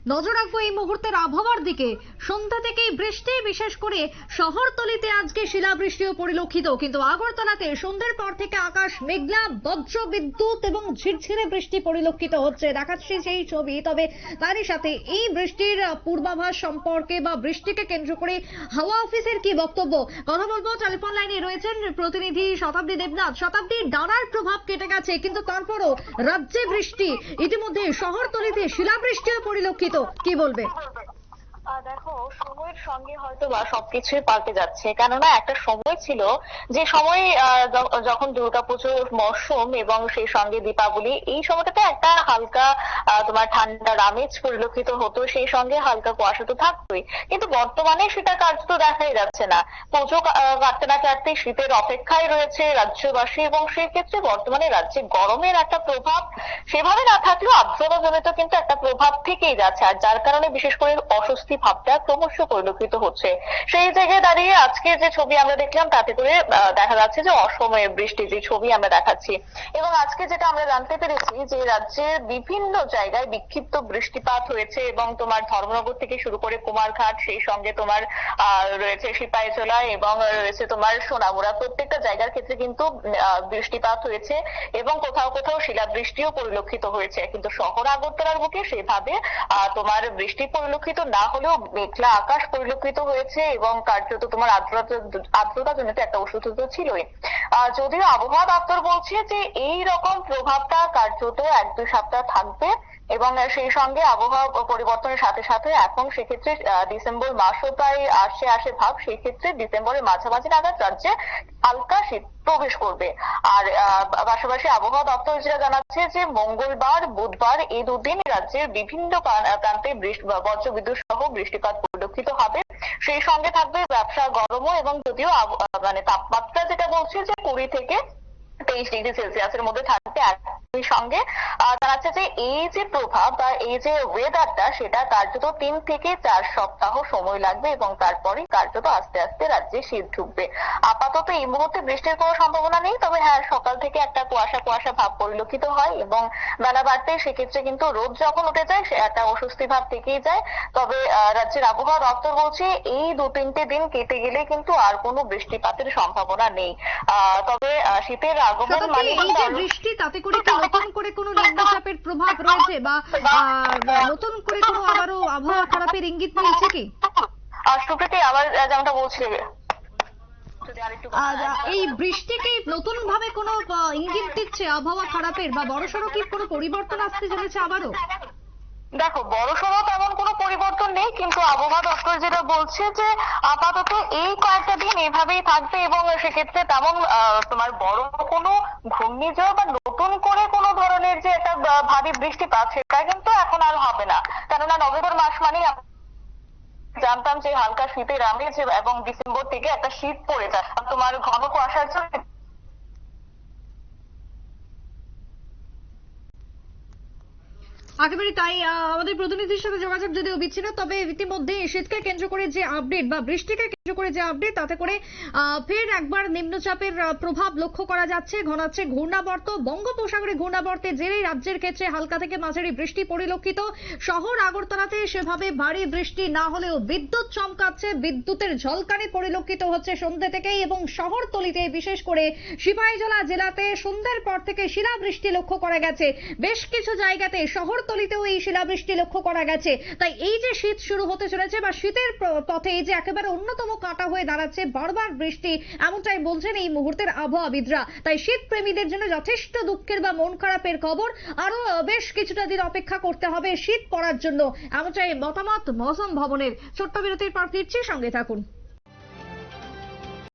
নজর রাখবো এই মুহূর্তের আবহাওয়ার দিকে। সন্ধ্যা থেকেই বৃষ্টি, বিশেষ করে শহরতলিতে আজকে শিলাবৃষ্টিও পরিলক্ষিত, কিন্তু আগরতলাতে সন্ধ্যের পর থেকে আকাশ মেঘলা, বজ্র বিদ্যুৎ এবং ঝিরঝিরে বৃষ্টি পরিলক্ষিত হচ্ছে। দেখাচ্ছি সেই ছবি। তবে তারই সাথে এই বৃষ্টির পূর্বাভাস সম্পর্কে বা বৃষ্টিকে কেন্দ্র করে হাওয়া অফিসের কি বক্তব্য, কথা বলবো। টেলিফোন লাইনে রয়েছেন প্রতিনিধি শতাব্দী দেবনাথ। শতাব্দী, ডানার প্রভাব কেটে গেছে, কিন্তু তারপরও রাজ্যে বৃষ্টি, ইতিমধ্যে শহরতলিতে শিলাবৃষ্টিও পরিলক্ষিত, কি বলবে? দেখো, সময়ের সঙ্গে হয়তো বা সবকিছুই পাল্টে যাচ্ছে। কেননা একটা সময় ছিল যে সময় যখন দুর্গাপুজোর মরশুম এবং সেই সঙ্গে দীপাবলি, এই সময়টাতে একটা হালকা তোমার ঠান্ডার আমেজ পরিলক্ষিত হতো, সেই সঙ্গে হালকা কুয়াশা তো থাকতোই। কিন্তু বর্তমানে সেটা কার্যত দেখাই যাচ্ছে না। পুজো কাটতে না কাটতে শীতের অপেক্ষায় রয়েছে রাজ্যবাসী, এবং সেক্ষেত্রে বর্তমানে রাজ্যে গরমের একটা প্রভাব সেভাবে না থাকলেও আর্দ্রতা জনিত কিন্তু একটা প্রভাব থেকেই যাচ্ছে, আর যার কারণে বিশেষ করে অস্বস্তি ভাবটা ক্রমশ পরিলক্ষিত হচ্ছে। সেই জায়গায় দাঁড়িয়ে আজকে যে ছবি আমরা দেখলাম, তাতে করে দেখা যাচ্ছে যে অসময়ে বৃষ্টি যে ছবি আমরা দেখাচ্ছি। এবং আজকে যেটা আমরা জানতে পেরেছি যে রাজ্যের বিভিন্ন জায়গায় বিক্ষিপ্ত বৃষ্টিপাত হয়েছে, এবং তোমার ধর্মনগর থেকে শুরু করে কুমারঘাট, সেই সঙ্গে তোমার রয়েছে সিপাহীজলা এবং রয়েছে তোমার সোনামুড়া, প্রত্যেকটা জায়গার ক্ষেত্রে কিন্তু বৃষ্টিপাত হয়েছে এবং কোথাও কোথাও শিলাবৃষ্টিও পরিলক্ষিত হয়েছে। কিন্তু শহর আগরতলার বুকে সেভাবে তোমার বৃষ্টি পরিলক্ষিত না হলেও মেঘলা আকাশ পরিলক্ষিত হয়েছে, এবং কার্যত তোমার আর্দ্রতা জনিত একটা অসুস্থতা ছিলই। যদিও আবহাওয়া দপ্তর বলছে যে এই রকম প্রভাবটা কার্যত 1-2 সপ্তাহ থাকবে, এবং সেই সঙ্গে আবহাওয়া পরিবর্তনের সাথে সাথে এখন সেক্ষেত্রে ডিসেম্বর মাসও প্রায় আসে ভাব, সেই ক্ষেত্রে ডিসেম্বরের মাঝামাঝি নাগাদ রাজ্যে হালকা শীত প্রবেশ করবে। আর পাশাপাশি আবহাওয়া দপ্তর যেটা জানাচ্ছে যে মঙ্গলবার, বুধবার এই দুদিন রাজ্যের বিভিন্ন প্রান্তে বজ্রবিদ্যুৎ সহ বৃষ্টিপাত পরিলক্ষিত হবে। সেই সঙ্গে থাকবে ব্যবসা গরমও, এবং যদিও মানে তাপমাত্রা যেটা বলছে যে 20 থেকে 23 ডিগ্রি সেলসিয়াসের মধ্যে থাকবে। একই সঙ্গে জানাচ্ছে যে এই যে প্রভাব বা এই যে ওয়েদারটা, সেটা কার্যত 3 থেকে 4 সপ্তাহ সময় লাগবে, এবং তারপরে কার্যত আস্তে আস্তে রাজ্যে শীত ঢুকবে। আপাতত এই মুহূর্তে বৃষ্টির কোনো সম্ভাবনা নেই, তবে হ্যাঁ, সকাল থেকে একটা কুয়াশা ভাব পরিলক্ষিত হয়, এবং বেলা বাড়তে সেক্ষেত্রে কিন্তু রোদ যখন উঠে যায় সে একটা অস্বস্তি ভাব থেকেই যায়। তবে রাজ্যের আবহাওয়া দপ্তর বলছে এই 2-3টে দিন কেটে গেলে কিন্তু আর কোনো বৃষ্টিপাতের সম্ভাবনা নেই। তবে শীতের আগমন মানে এই যে বৃষ্টি, তাতে করে কি নতুন করে কোনো নিম্নচাপের প্রভাব রয়েছে, বা নতুন করে কোনো আবারও আবহাওয়া খারাপের ইঙ্গিত মিলছে কি? সুপ্রীতি, আবার যেমনটা বলছিলে, এই বৃষ্টিকে নতুন ভাবে কোনো ইঙ্গিত দিচ্ছে আবহাওয়া খারাপের, বা বড়সড় কি কোনো পরিবর্তন আসতে চলেছে আবারও? দেখো, বড়সড় তেমন কোনো পরিবর্তন নেই, কিন্তু আবহাওয়া দপ্তর যেটা বলছে যে আপাতত এই কয়েকটা দিন এভাবেই থাকবে, এবং সেক্ষেত্রে তেমন তোমার বড় কোনো ঘূর্ণিঝড় বা নতুন করে কোনো ধরনের যে একটা ভারী বৃষ্টিপাত, সেটা কিন্তু এখন আর হবে না। কেননা নভেম্বর মাস মানে জানতাম যে হালকা শীতের আমেজ, এবং ডিসেম্বর থেকে একটা শীত পড়ে যায়, তোমার ঘন কুয়াশার জন্য। একেবারে তাই। আমাদের প্রতিনিধির সাথে যোগাযোগ যদিও বিচ্ছিন্ন, তবে ইতিমধ্যে শীতকে কেন্দ্র করে যে আপডেট বা বৃষ্টিকে কেন্দ্র করে যে আপডেট, তাতে করে ফের একবার নিম্নচাপের প্রভাব লক্ষ্য করা যাচ্ছে। ঘনাচ্ছে ঘূর্ণাবর্ত, বঙ্গোপসাগরে ঘূর্ণাবর্তের জেরে রাজ্যের ক্ষেত্রে হালকা থেকে মাঝারি বৃষ্টি পরিলক্ষিত। শহর আগরতলাতে সেভাবে ভারী বৃষ্টি না হলেও বিদ্যুৎ চমকাচ্ছে, বিদ্যুতের ঝলকানি পরিলক্ষিত হচ্ছে সন্ধ্যে থেকেই, এবং শহরতলিতে বিশেষ করে সিপাহীজলা জেলাতে সন্ধ্যের পর থেকে শিলাবৃষ্টি লক্ষ্য করা গেছে। বেশ কিছু জায়গাতে শহরতলিতেও এই শিলাবৃষ্টি লক্ষ্য করা গেছে। তাই এই যে শীত শুরু হতে চলেছে, বা শীতের পথে এই যে একেবারে অন্যতম কাঁটা হয়ে দাঁড়াচ্ছে বারবার বৃষ্টি, এমনটাই বলছেন এই মুহূর্তের আবহাওয়াবিদরা। তাই শীত প্রেমীদের জন্য যথেষ্ট দুঃখের বা মন খারাপের খবর। আরো বেশ কিছুটা দিন অপেক্ষা করতে হবে শীত পড়ার জন্য, এমনটাই মতামত মৌসুম ভবনের। ছোট্ট বিরতির পর ফিরছি, সঙ্গে থাকুন।